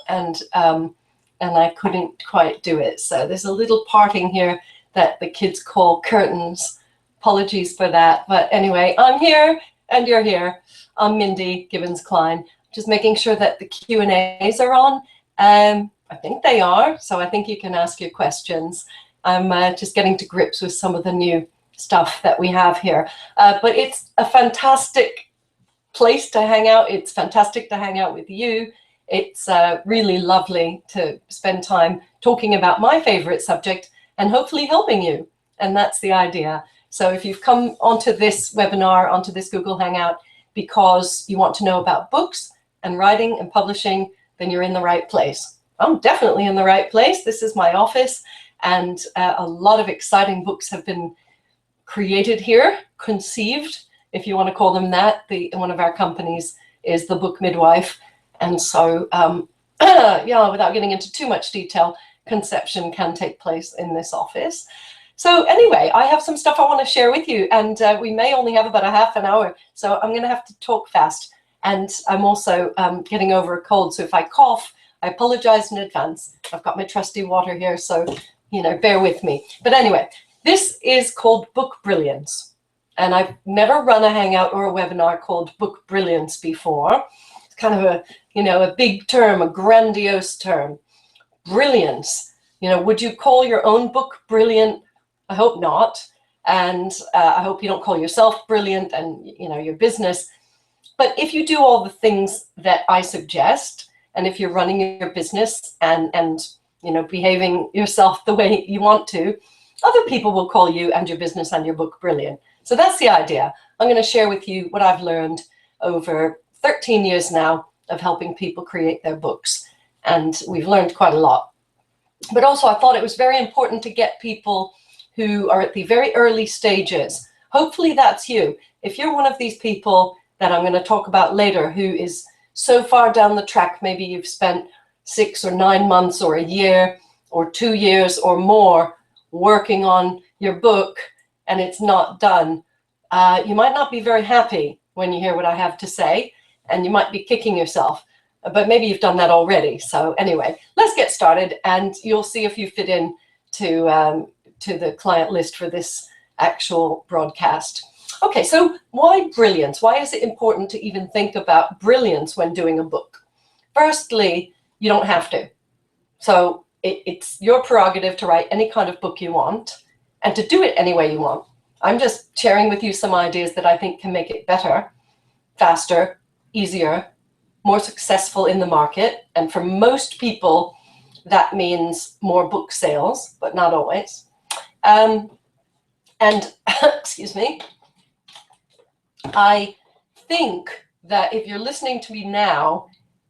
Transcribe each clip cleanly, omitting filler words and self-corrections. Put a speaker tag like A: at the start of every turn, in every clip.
A: and I couldn't quite do it. So there's a little parting here that the kids call curtains. Apologies for that. But anyway, I'm here and you're here. I'm Mindy Gibbins-Klein. Just making sure that the Q&As are on. I think they are, so I think you can ask your questions. I'm just getting to grips with some of the new stuff that we have here. But it's a fantastic place to hang out. It's fantastic to hang out with you. It's really lovely to spend time talking about my favorite subject and hopefully helping you. And that's the idea. So if you've come onto this webinar, onto this Google Hangout, because you want to know about books and writing and publishing, then you're in the right place. I'm definitely in the right place. This is my office, and a lot of exciting books have been created here, conceived, if you want to call them that. One of our companies is the Book Midwife. And so, yeah, without getting into too much detail, conception can take place in this office. So anyway, I have some stuff I want to share with you, and we may only have about a half an hour, so I'm going to have to talk fast. And I'm also getting over a cold, so if I cough, I apologize in advance. I've got my trusty water here, so, you know, bear with me. But anyway, this is called Book Brilliance, and I've never run a Hangout or a webinar called Book Brilliance before. It's kind of a, you know, a big term, a grandiose term. Brilliance. You know, would you call your own book brilliant? I hope not. And I hope you don't call yourself brilliant and, you know, your business. But if you do all the things that I suggest, and if you're running your business and you know, behaving yourself the way you want to, other people will call you and your business and your book brilliant. So that's the idea. I'm going to share with you what I've learned over 13 years now of helping people create their books. And we've learned quite a lot. But also I thought it was very important to get people who are at the very early stages. Hopefully that's you. If you're one of these people that I'm going to talk about later who is so far down the track, maybe you've spent 6 or 9 months or a year or 2 years or more working on your book and it's not done, you might not be very happy when you hear what I have to say, and you might be kicking yourself, but maybe you've done that already. So anyway, let's get started, and you'll see if you fit in to the client list for this actual broadcast. Okay, so why brilliance? Why is it important to even think about brilliance when doing a book? Firstly, you don't have to. So it's your prerogative to write any kind of book you want and to do it any way you want. I'm just sharing with you some ideas that I think can make it better, faster, easier, more successful in the market. And for most people, that means more book sales, but not always. And excuse me, I think that if you're listening to me now,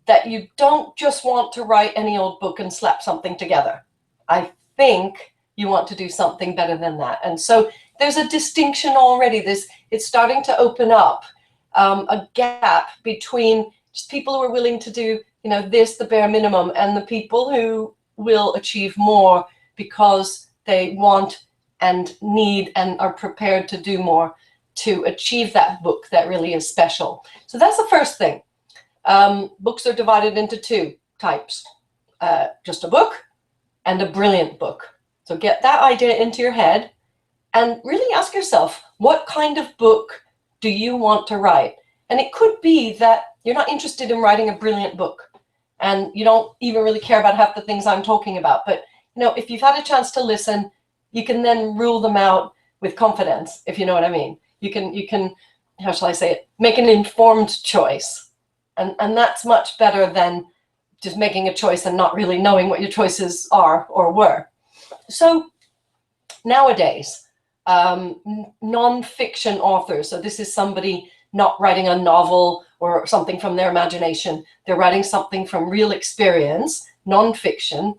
A: that you don't just want to write any old book and slap something together. I think you want to do something better than that. And so there's a distinction already. It's starting to open up a gap between just people who are willing to do, you know, this, the bare minimum, and the people who will achieve more because they want and need and are prepared to do more to achieve that book that really is special. So that's the first thing. Books are divided into 2 types, just a book and a brilliant book. So get that idea into your head and really ask yourself, what kind of book do you want to write? And it could be that you're not interested in writing a brilliant book and you don't even really care about half the things I'm talking about. But, you know, if you've had a chance to listen, you can then rule them out with confidence, if you know what I mean. You can, how shall I say it, make an informed choice. And that's much better than just making a choice and not really knowing what your choices are or were. So nowadays, non-fiction authors, so this is somebody not writing a novel or something from their imagination, they're writing something from real experience, non-fiction.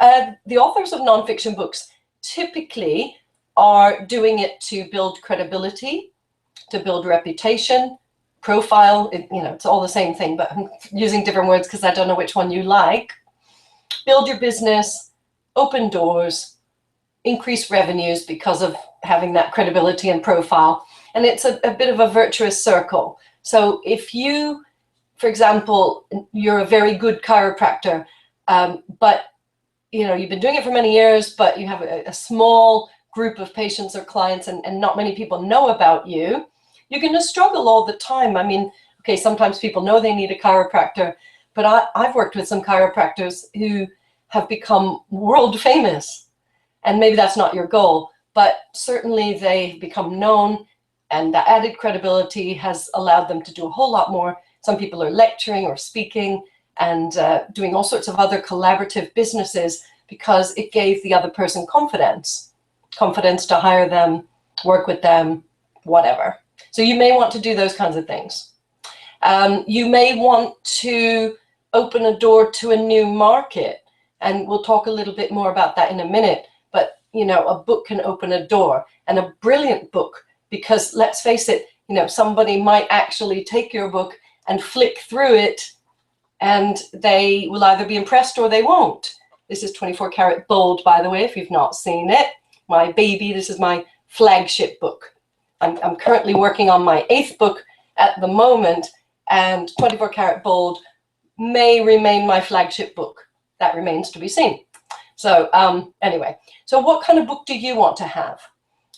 A: The authors of non-fiction books typically are doing it to build credibility, to build reputation, profile, you know, it's all the same thing, but I'm using different words because I don't know which one you like. Build your business, open doors, increase revenues because of having that credibility and profile. And it's a bit of a virtuous circle. So if you for example, you're a very good chiropractor, but you've been doing it for many years, but you have a small group of patients or clients, and not many people know about you, you're going to struggle all the time. I mean, okay, sometimes people know they need a chiropractor, but I've worked with some chiropractors who have become world famous, and maybe that's not your goal, but certainly they've become known, and the added credibility has allowed them to do a whole lot more. Some people are lecturing or speaking and doing all sorts of other collaborative businesses because it gave the other person confidence to hire them, work with them, whatever. So you may want to do those kinds of things. You may want to open a door to a new market, and we'll talk a little bit more about that in a minute. But a book can open a door, and a brilliant book, because let's face it, somebody might actually take your book and flick through it, and they will either be impressed or they won't. This is 24 Karat Bold, by the way, if you've not seen it. My baby, this is my flagship book. I'm currently working on my 8th book at the moment, and 24 Karat Bold may remain my flagship book. That remains to be seen. So anyway, so what kind of book do you want to have?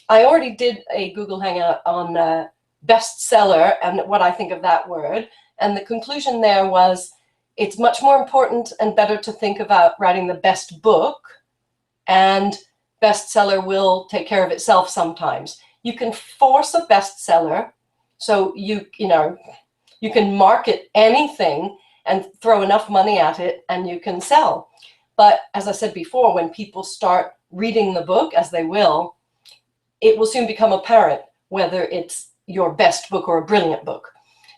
A: I already did a Google Hangout on bestseller and what I think of that word. And the conclusion there was, it's much more important and better to think about writing the best book, and bestseller will take care of itself sometimes. You can force a bestseller, so you can market anything and throw enough money at it and you can sell. But as I said before, when people start reading the book, as they will, it will soon become apparent whether it's your best book or a brilliant book.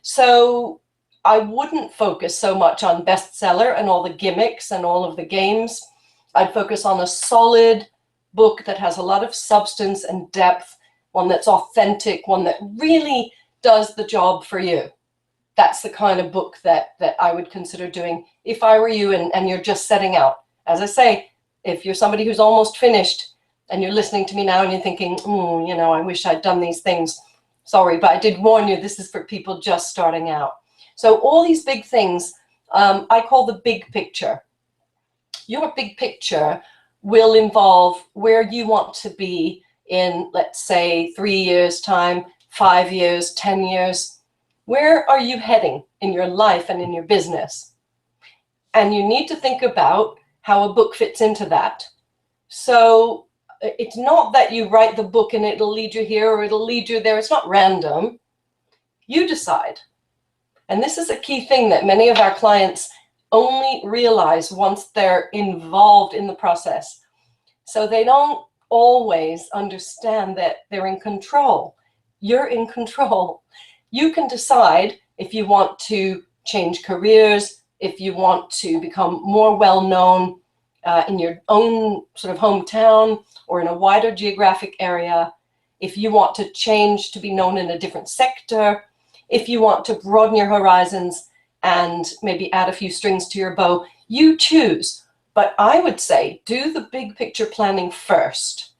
A: So I wouldn't focus so much on bestseller and all the gimmicks and all of the games. I'd focus on a solid book that has a lot of substance and depth, one that's authentic, one that really does the job for you. That's the kind of book that I would consider doing if I were you and you're just setting out. As I say, if you're somebody who's almost finished and you're listening to me now and you're thinking, I wish I'd done these things. Sorry, but I did warn you, this is for people just starting out. So all these big things, I call the big picture. Your big picture will involve where you want to be in, let's say, 3 years' time, 5 years, 10 years. Where are you heading in your life and in your business? And you need to think about how a book fits into that. So it's not that you write the book and it'll lead you here or it'll lead you there. It's not random. You decide. And this is a key thing that many of our clients only realize once they're involved in the process. So they don't always understand that they're in control. You're in control. You can decide if you want to change careers, if you want to become more well-known in your own sort of hometown or in a wider geographic area, if you want to change to be known in a different sector, if you want to broaden your horizons and maybe add a few strings to your bow, you choose. But I would say do the big picture planning first.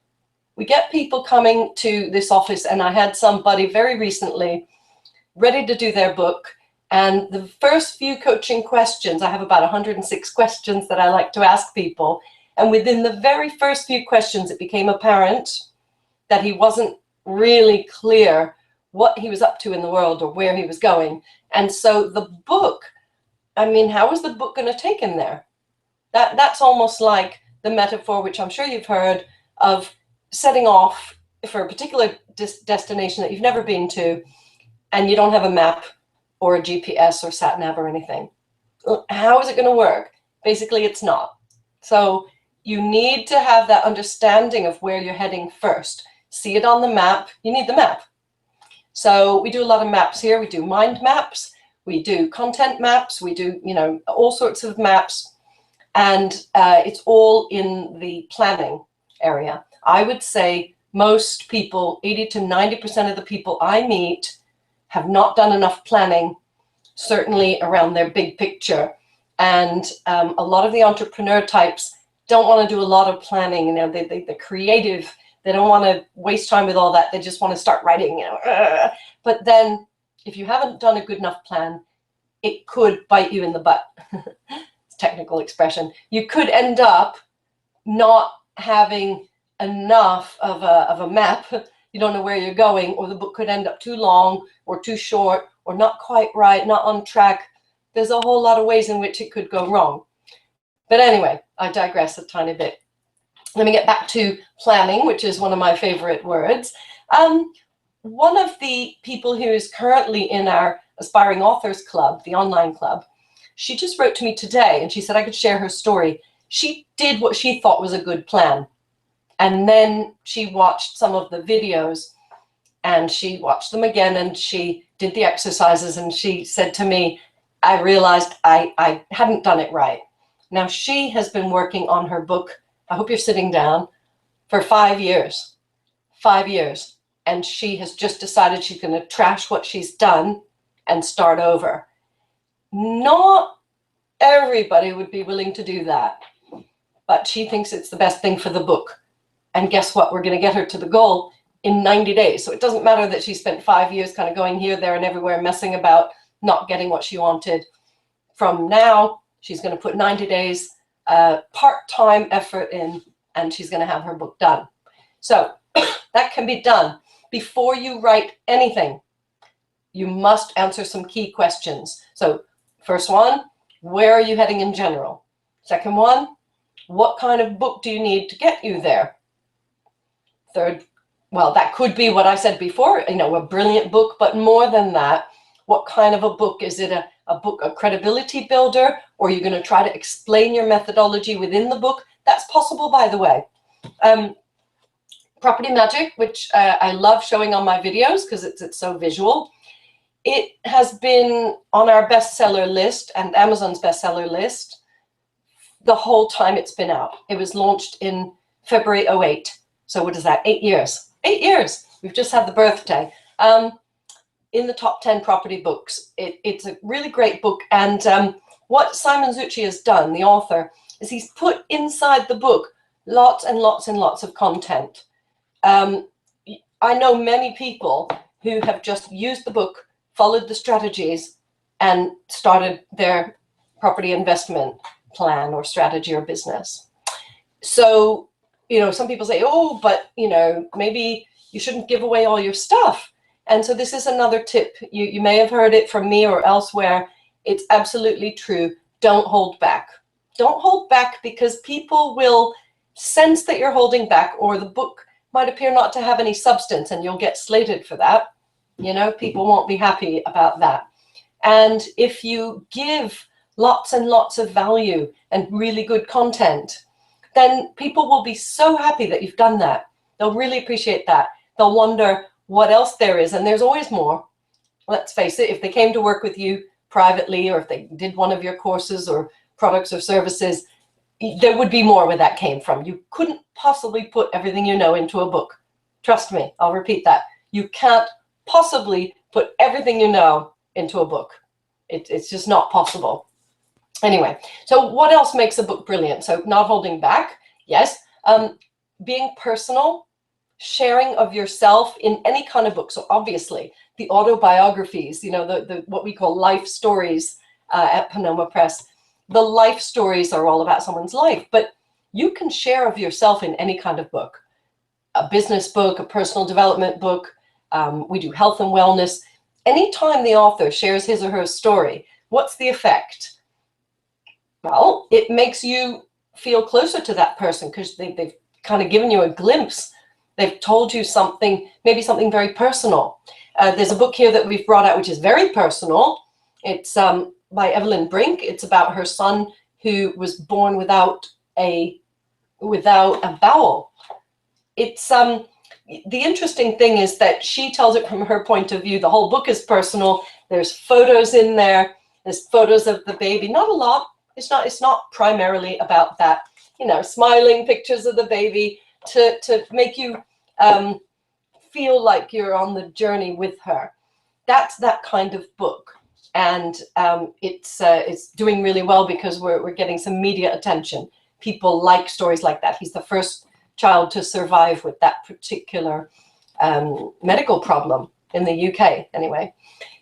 A: We get people coming to this office, and I had somebody very recently ready to do their book. And the first few coaching questions, I have about 106 questions that I like to ask people. And within the very first few questions, it became apparent that he wasn't really clear what he was up to in the world or where he was going. And so the book, I mean, how is the book going to take him there? That's almost like the metaphor, which I'm sure you've heard, of setting off for a particular destination that you've never been to, and you don't have a map or a GPS or sat nav or anything. How is it going to work? Basically, it's not. So you need to have that understanding of where you're heading first. See it on the map. You need the map. So we do a lot of maps here. We do mind maps. We do content maps. We do, all sorts of maps. And it's all in the planning area. I would say most people, 80 to 90% of the people I meet, have not done enough planning, certainly around their big picture. And a lot of the entrepreneur types don't want to do a lot of planning. They're creative. They don't want to waste time with all that. They just want to start writing, But then if you haven't done a good enough plan, it could bite you in the butt. It's a technical expression. You could end up not having enough of a map. You don't know where you're going, or the book could end up too long or too short or not quite right, not on track. There's a whole lot of ways in which it could go wrong. But anyway, I digress a tiny bit. Let me get back to planning, which is one of my favorite words. One of the people who is currently in our Aspiring Authors Club, the online club, she just wrote to me today and she said I could share her story. She did what she thought was a good plan. And then she watched some of the videos and she watched them again and she did the exercises and she said to me, I realized I hadn't done it right. Now she has been working on her book, I hope you're sitting down, for 5 years. 5 years. And she has just decided she's going to trash what she's done and start over. Not everybody would be willing to do that, but she thinks it's the best thing for the book. And guess what? We're going to get her to the goal in 90 days. So it doesn't matter that she spent 5 years kind of going here, there, and everywhere, messing about, not getting what she wanted. From now, she's going to put 90 days part-time effort in, and she's going to have her book done. So that can be done. Before you write anything, you must answer some key questions. So first one, where are you heading in general? Second one, what kind of book do you need to get you there? Third, well, that could be what I said before, you know, a brilliant book, but more than that, what kind of a book? Is it a book, a credibility builder, or are you going to try to explain your methodology within the book? That's possible, by the way. Property Magic, which I love showing on my videos because it's so visual. It has been on our bestseller list and Amazon's bestseller list the whole time it's been out. It was launched in February 2008. So what is that? 8 years. 8 years. We've just had the birthday. In the top 10 property books. It's a really great book. And what Simon Zucchi has done, the author, is he's put inside the book lots and lots and lots of content. I know many people who have just used the book, followed the strategies, and started their property investment plan or strategy or business. So, you know, some people say, oh, but, you know, maybe you shouldn't give away all your stuff. And so this is another tip. You may have heard it from me or elsewhere. It's absolutely true. Don't hold back. Don't hold back, because people will sense that you're holding back, or the book might appear not to have any substance and you'll get slated for that. You know, people won't be happy about that. And if you give lots and lots of value and really good content, then people will be so happy that you've done that. They'll really appreciate that. They'll wonder what else there is, and there's always more. Let's face it, if they came to work with you privately, or if they did one of your courses or products or services, there would be more where that came from. You couldn't possibly put everything you know into a book. Trust me, I'll repeat that. You can't possibly put everything you know into a book. It's just not possible. Anyway, so what else makes a book brilliant? So not holding back, yes. Being personal, sharing of yourself in any kind of book. So obviously the autobiographies, you know, the what we call life stories at Panoma Press. The life stories are all about someone's life, but you can share of yourself in any kind of book. A business book, a personal development book. We do health and wellness. Anytime the author shares his or her story, what's the effect? Well, it makes you feel closer to that person, because they've kind of given you a glimpse. They've told you something, maybe something very personal. There's a book here that we've brought out which is very personal. It's by Evelyn Brink. It's about her son who was born without a bowel. It's the interesting thing is that she tells it from her point of view. The whole book is personal. There's photos in there. There's photos of the baby. Not a lot. It's not primarily about that. You know, smiling pictures of the baby to make you feel like you're on the journey with her. That's that kind of book. And it's doing really well because we're getting some media attention. People like stories like that. He's the first child to survive with that particular medical problem in the UK, anyway.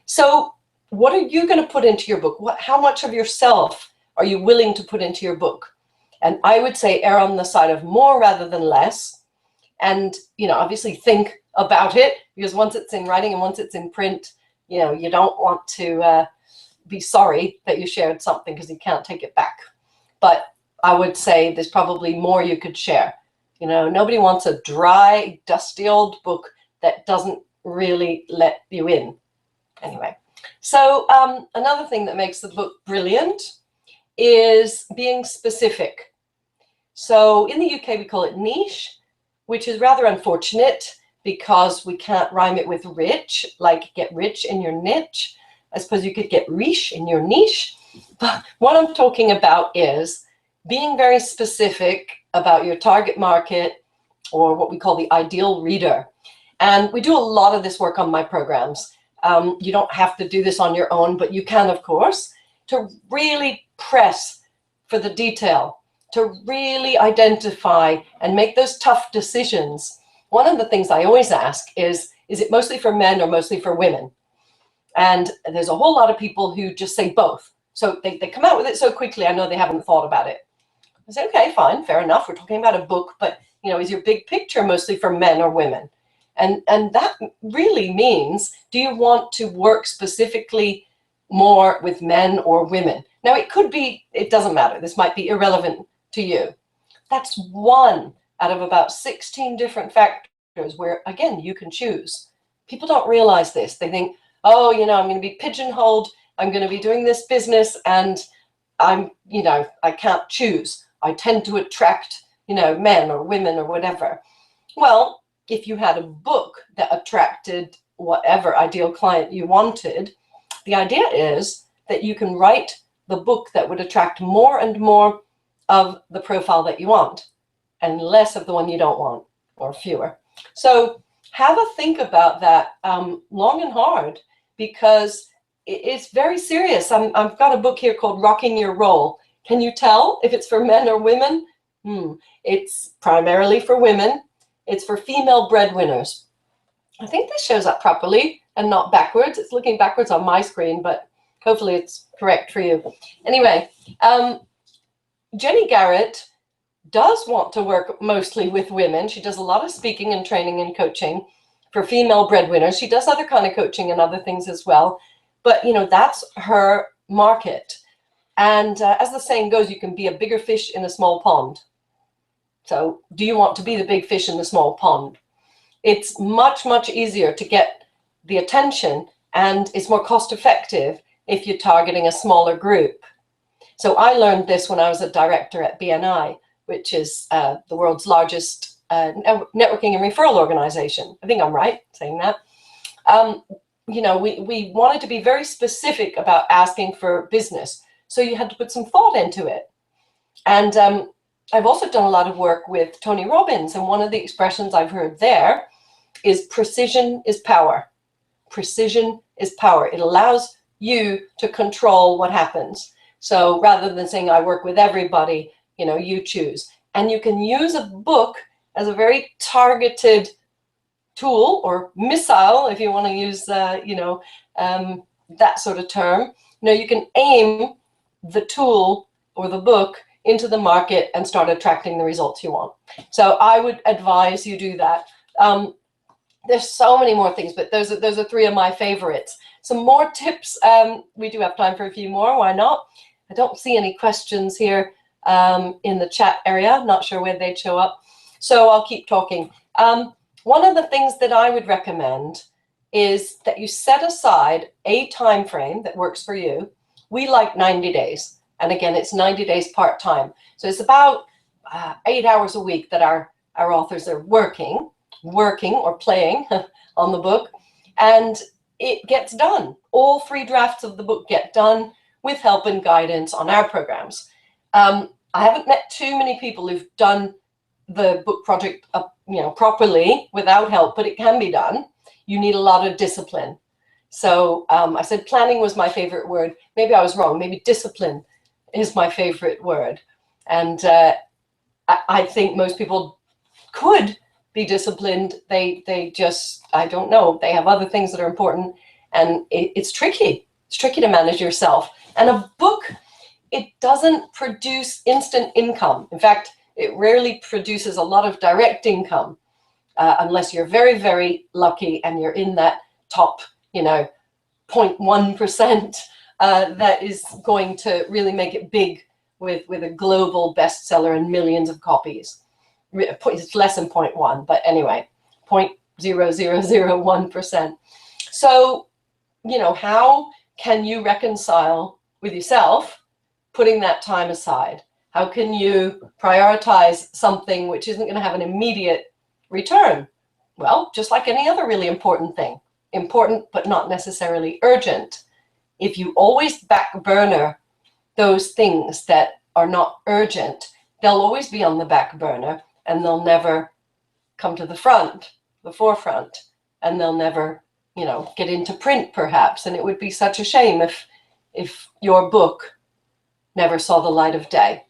A: So what are you going to put into your book? How much of yourself are you willing to put into your book? And I would say err on the side of more rather than less. And, obviously think about it, because once it's in writing and once it's in print, you don't want to be sorry that you shared something because you can't take it back. But I would say there's probably more you could share. Nobody wants a dry, dusty old book that doesn't really let you in. Anyway, so another thing that makes the book brilliant is being specific. So in the UK, we call it niche, which is rather unfortunate because we can't rhyme it with rich, like get rich in your niche. I suppose you could get riche in your niche. But what I'm talking about is being very specific about your target market, or what we call the ideal reader. And we do a lot of this work on my programs. You don't have to do this on your own, but you can, of course, to really press for the detail, to really identify and make those tough decisions. One of the things I always ask is it mostly for men or mostly for women? And there's a whole lot of people who just say both. So they come out with it so quickly, I know they haven't thought about it. I say, okay, fine, fair enough. We're talking about a book, but is your big picture mostly for men or women? And that really means, do you want to work specifically more with men or women? Now, it could be, it doesn't matter. This might be irrelevant to you. That's one out of about 16 different factors where, again, you can choose. People don't realize this. They think, oh, I'm going to be pigeonholed. I'm going to be doing this business and I can't choose. I tend to attract, men or women or whatever. Well, if you had a book that attracted whatever ideal client you wanted, the idea is that you can write the book that would attract more and more of the profile that you want and less of the one you don't want, or fewer. So have a think about that long and hard, because it's very serious. I've got a book here called Rocking Your Role. Can you tell if it's for men or women? It's primarily for women. It's for female breadwinners. I think this shows up properly and not backwards. It's looking backwards on my screen, but hopefully it's correct for you. Anyway, Jenny Garrett does want to work mostly with women. She does a lot of speaking and training and coaching for female breadwinners. She does other kind of coaching and other things as well. But, that's her market. And as the saying goes, you can be a bigger fish in a small pond. So do you want to be the big fish in the small pond? It's much, much easier to get the attention, and it's more cost effective if you're targeting a smaller group. So I learned this when I was a director at BNI, which is the world's largest networking and referral organization. I think I'm right saying that. We wanted to be very specific about asking for business. So you had to put some thought into it. And I've also done a lot of work with Tony Robbins, and one of the expressions I've heard there is precision is power. Precision is power. It allows you to control what happens. So rather than saying I work with everybody, you choose. And you can use a book as a very targeted tool, or missile, if you want to use that sort of term. You can aim the tool or the book into the market and start attracting the results you want. So I would advise you do that. There's so many more things, but those are three of my favorites. Some more tips. We do have time for a few more. Why not? I don't see any questions here in the chat area. Not sure where they'd show up. So I'll keep talking. One of the things that I would recommend is that you set aside a time frame that works for you. We like 90 days. And again, it's 90 days part-time. So it's about 8 hours a week that our authors are working or playing on the book. And it gets done. All 3 drafts of the book get done with help and guidance on our programs. I haven't met too many people who've done the book project properly without help, but it can be done. You need a lot of discipline. So I said planning was my favorite word. Maybe I was wrong. Maybe discipline is my favorite word. And I think most people could be disciplined. They just, I don't know, they have other things that are important, and it's tricky. It's tricky to manage yourself. And a book, it doesn't produce instant income. In fact, it rarely produces a lot of direct income unless you're very, very lucky and you're in that top, 0.1% that is going to really make it big with a global bestseller and millions of copies. It's less than 0.1, but anyway, 0.0001%. So, how can you reconcile with yourself putting that time aside? How can you prioritize something which isn't going to have an immediate return? Well, just like any other really important thing, important but not necessarily urgent. If you always back burner those things that are not urgent, they'll always be on the back burner and they'll never come to the forefront, and they'll never, get into print perhaps. And it would be such a shame if your book never saw the light of day.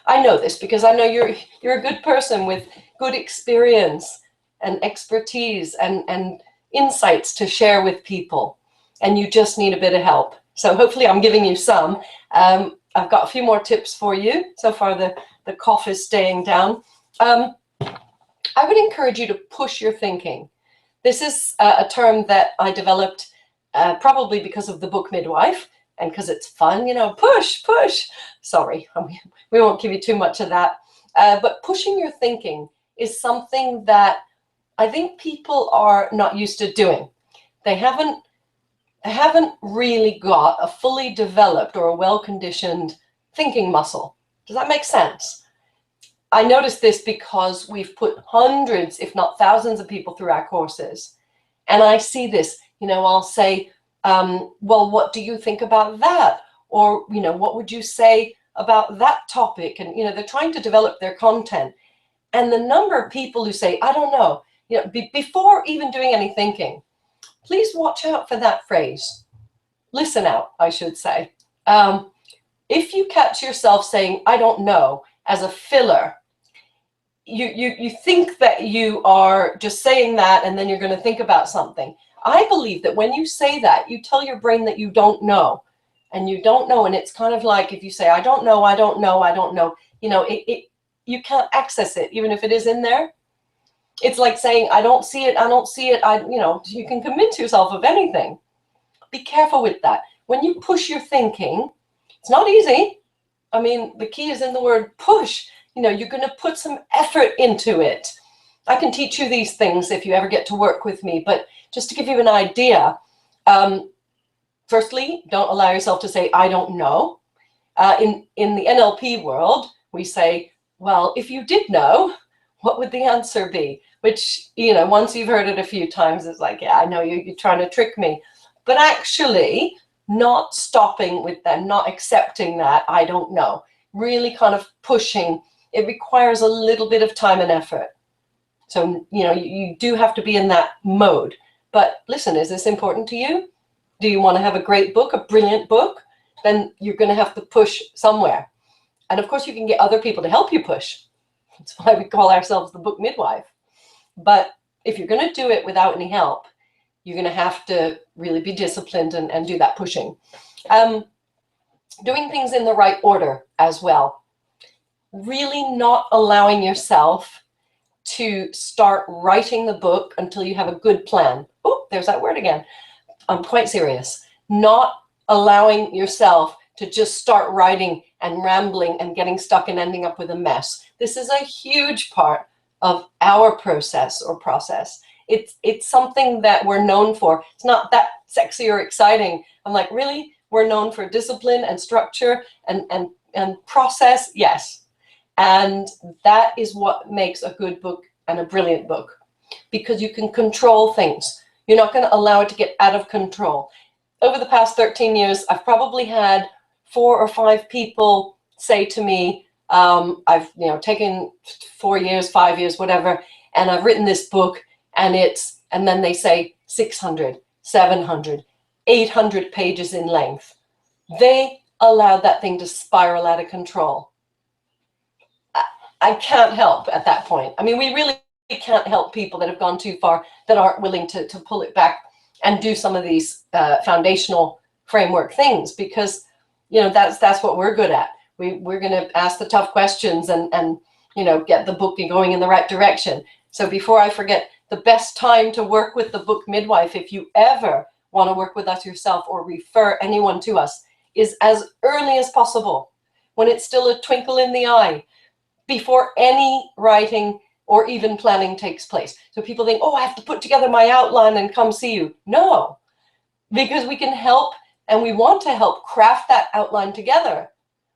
A: I know this because I know you're a good person with good experience and expertise and insights to share with people, and you just need a bit of help. So hopefully I'm giving you some. I've got a few more tips for you. So far the cough is staying down. I would encourage you to push your thinking. This is a term that I developed probably because of the book Midwife and because it's fun, push. Sorry, we won't give you too much of that. But pushing your thinking is something that I think people are not used to doing. They haven't really got a fully developed or a well-conditioned thinking muscle. Does that make sense? I noticed this because we've put hundreds, if not thousands of people through our courses. And I see this, I'll say, well, what do you think about that? Or, what would you say about that topic? And, they're trying to develop their content. And the number of people who say, I don't know, before even doing any thinking, please watch out for that phrase. Listen out, I should say. If you catch yourself saying, I don't know, as a filler, you think that you are just saying that and then you're going to think about something. I believe that when you say that, you tell your brain that you don't know. And you don't know, and it's kind of like if you say, I don't know, you can't access it, even if it is in there. It's like saying, I don't see it. You can convince yourself of anything. Be careful with that. When you push your thinking, it's not easy. I mean, the key is in the word push. You're going to put some effort into it. I can teach you these things if you ever get to work with me, but just to give you an idea, firstly, don't allow yourself to say, I don't know. In the NLP world, we say, well, if you did know, what would the answer be? Which, once you've heard it a few times, it's like, yeah, I know you're trying to trick me. But actually, not stopping with them, not accepting that, I don't know, really kind of pushing, it requires a little bit of time and effort. So, you do have to be in that mode. But listen, is this important to you? Do you want to have a great book, a brilliant book? Then you're going to have to push somewhere. And of course, you can get other people to help you push. That's why we call ourselves the book midwife. But if you're going to do it without any help, you're going to have to really be disciplined and do that pushing. Doing things in the right order as well. Really not allowing yourself to start writing the book until you have a good plan. Oh, there's that word again. I'm quite serious. Not allowing yourself to just start writing and rambling and getting stuck and ending up with a mess. This is a huge part of our process. It's something that we're known for. It's not that sexy or exciting. I'm like, really? We're known for discipline and structure and process? Yes. And that is what makes a good book and a brilliant book, because you can control things. You're not going to allow it to get out of control. Over the past 13 years, I've probably had 4 or 5 people say to me, I've taken 4 years, 5 years, whatever, and I've written this book, and then they say 600, 700, 800 pages in length. They allowed that thing to spiral out of control. I can't help at that point. I mean, we really can't help people that have gone too far, that aren't willing to pull it back and do some of these foundational framework things, because, you know, that's what we're good at. We're going to ask the tough questions and, you know, get the book going in the right direction. So before I forget, the best time to work with the book midwife, if you ever want to work with us yourself or refer anyone to us, is as early as possible, when it's still a twinkle in the eye, before any writing or even planning takes place. So people think, oh, I have to put together my outline and come see you. No, because we can help, and we want to help craft that outline together.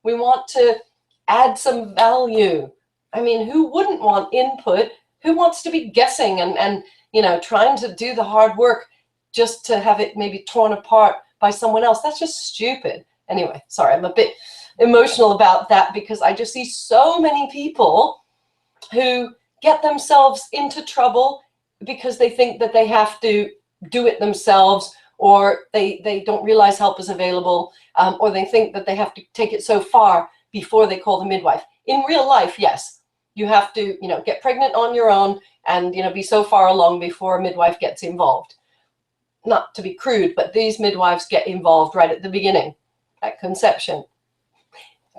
A: We want to add some value. I mean, who wouldn't want input? Who wants to be guessing and you know, trying to do the hard work just to have it maybe torn apart by someone else? That's just stupid. Anyway, sorry, I'm a bit emotional about that, because I just see so many people who get themselves into trouble because they think that they have to do it themselves, or they don't realize help is available, or they think that they have to take it so far before they call the midwife. In real life, yes, you have to, you know, get pregnant on your own and, you know, be so far along before a midwife gets involved. Not to be crude, but these midwives get involved right at the beginning, at conception.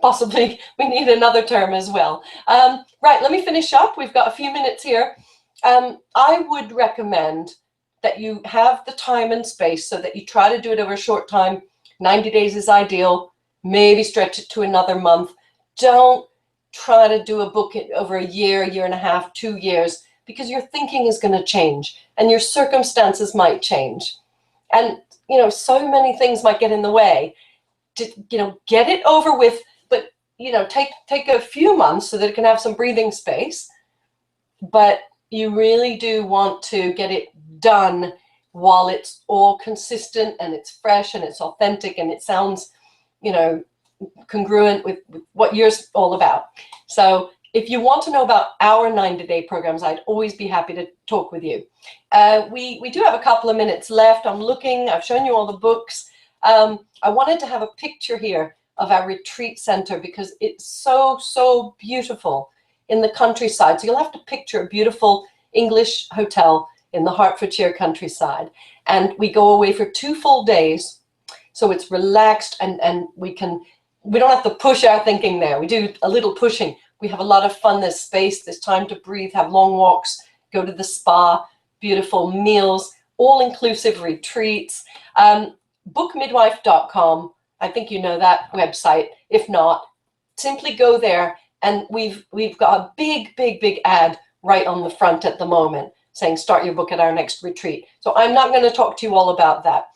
A: Possibly we need another term as well. Right, let me finish up. We've got a few minutes here. I would recommend that you have the time and space so that you try to do it over a short time. 90 days is ideal. Maybe stretch it to another month. Don't try to do a book over a year and a half, 2 years, because your thinking is going to change and your circumstances might change. And, you know, so many things might get in the way. To, you know, get it over with, but, you know, take a few months so that it can have some breathing space. But you really do want to get it done while it's all consistent and it's fresh and it's authentic and it sounds, you know, congruent with what you're all about. So if you want to know about our 90-day programs, I'd always be happy to talk with you. We do have a couple of minutes left. I'm looking, I've shown you all the books. I wanted to have a picture here of our retreat center because it's so beautiful in the countryside. So you'll have to picture a beautiful English hotel in the Hertfordshire countryside. And we go away for 2 full days. So it's relaxed and we don't have to push our thinking there. We do a little pushing. We have a lot of fun. There's space, there's time to breathe, have long walks, go to the spa, beautiful meals, all-inclusive retreats. Bookmidwife.com. I think you know that website. If not, simply go there, and we've got a big ad right on the front at the moment saying start your book at our next retreat. So I'm not going to talk to you all about that.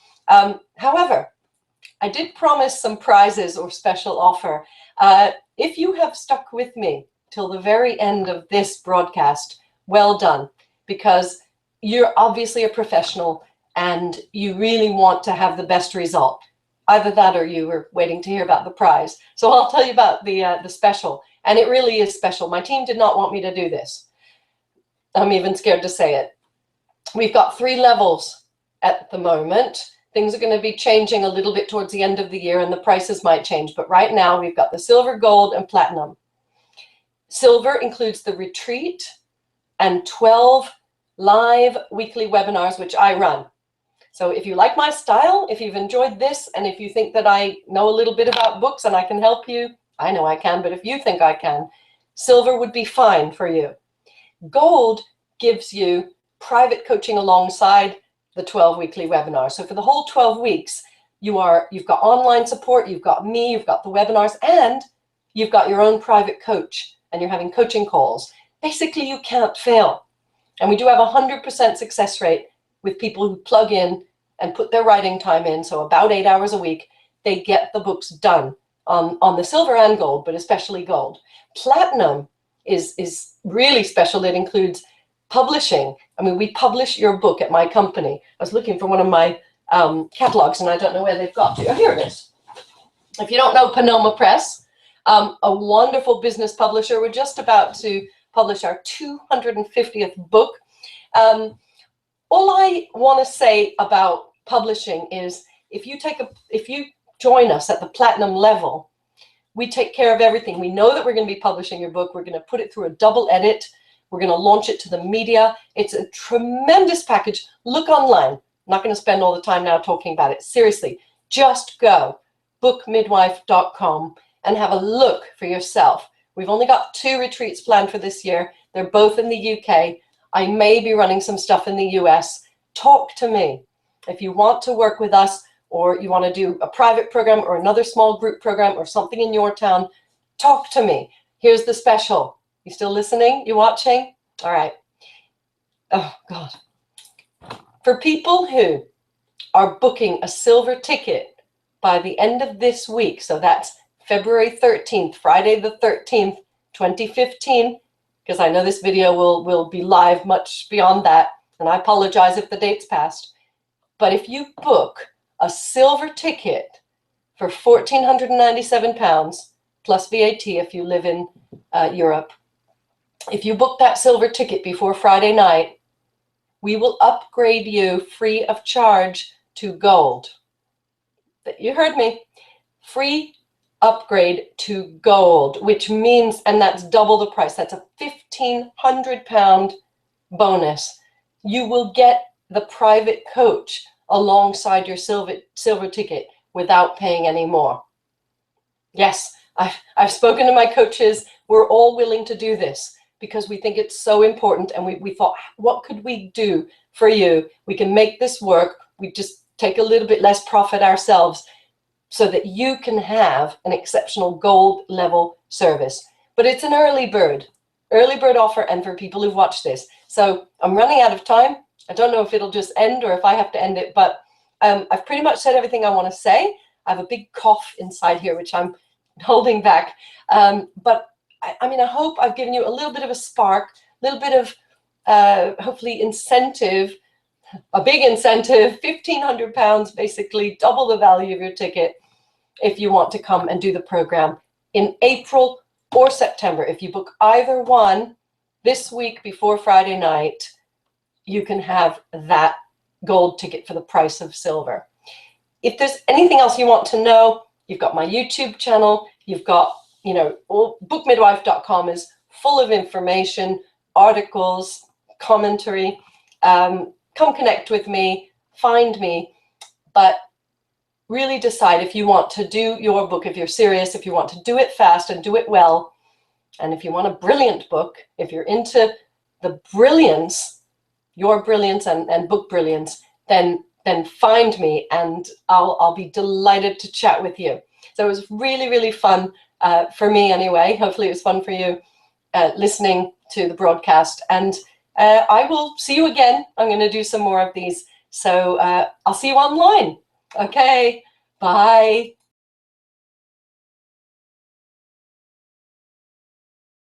A: However, I did promise some prizes or special offer. If you have stuck with me till the very end of this broadcast, well done, because you're obviously a professional and you really want to have the best result. Either that or you were waiting to hear about the prize. So I'll tell you about the special, and it really is special. My team did not want me to do this. I'm even scared to say it. We've got 3 levels at the moment. Things are going to be changing a little bit towards the end of the year and the prices might change. But right now we've got the silver, gold, and platinum. Silver includes the retreat and 12 live weekly webinars, which I run. So if you like my style, if you've enjoyed this, and if you think that I know a little bit about books and I can help you, I know I can, but if you think I can, silver would be fine for you. Gold gives you private coaching alongside the 12 weekly webinars. So for the whole 12 weeks, you've got online support, you've got me, you've got the webinars, and you've got your own private coach, and you're having coaching calls. Basically, you can't fail. And we do have a 100% success rate with people who plug in and put their writing time in. So about 8 hours a week, they get the books done on the silver and gold, but especially gold. Platinum is really special. It includes publishing. I mean, we publish your book at my company. I was looking for one of my catalogs and I don't know where they've got to. Oh, here it is. If you don't know Panoma Press, a wonderful business publisher. We're just about to publish our 250th book. All I want to say about publishing is if you join us at the platinum level, we take care of everything. We know that we're going to be publishing your book. We're going to put it through a double edit. We're going to launch it to the media. It's a tremendous package. Look online. I'm not going to spend all the time now talking about it. Seriously, just go bookmidwife.com and have a look for yourself. We've only got 2 retreats planned for this year. They're both in the UK. I may be running some stuff in the US. Talk to me. If you want to work with us, or you want to do a private program or another small group program or something in your town, talk to me. Here's the special. You still listening? You watching? All right. Oh, God. For people who are booking a silver ticket by the end of this week, so that's February 13th, Friday the 13th, 2015, because I know this video will be live much beyond that, and I apologize if the date's passed. But if you book a silver ticket for £1,497 plus VAT if you live in Europe, if you book that silver ticket before Friday night, we will upgrade you free of charge to gold. You heard me. Free upgrade to gold, which means, and that's double the price. That's a £1,500 bonus. You will get the private coach alongside your silver ticket without paying any more. Yes, I've spoken to my coaches. We're all willing to do this because we think it's so important, and we thought, what could we do for you? We can make this work. We just take a little bit less profit ourselves so that you can have an exceptional gold level service. But it's an early bird offer, and for people who've watched this. So I'm running out of time. I don't know if it'll just end or if I have to end it, but I've pretty much said everything I want to say. I have a big cough inside here, which I'm holding back. But I mean, I hope I've given you a little bit of a spark, a little bit of hopefully incentive, a big incentive, £1,500, basically double the value of your ticket if you want to come and do the program in April or September. If you book either one this week before Friday night, you can have that gold ticket for the price of silver. If there's anything else you want to know, you've got my YouTube channel, you've got, you know, bookmidwife.com is full of information, articles, commentary. Come connect with me, find me, but really decide if you want to do your book, if you're serious, if you want to do it fast and do it well, and if you want a brilliant book, if you're into the brilliance, your brilliance and book brilliance, then find me, and I'll be delighted to chat with you. So it was really, really fun for me anyway. Hopefully it was fun for you listening to the broadcast, and I will see you again. I'm going to do some more of these. So I'll see you online. Okay, bye.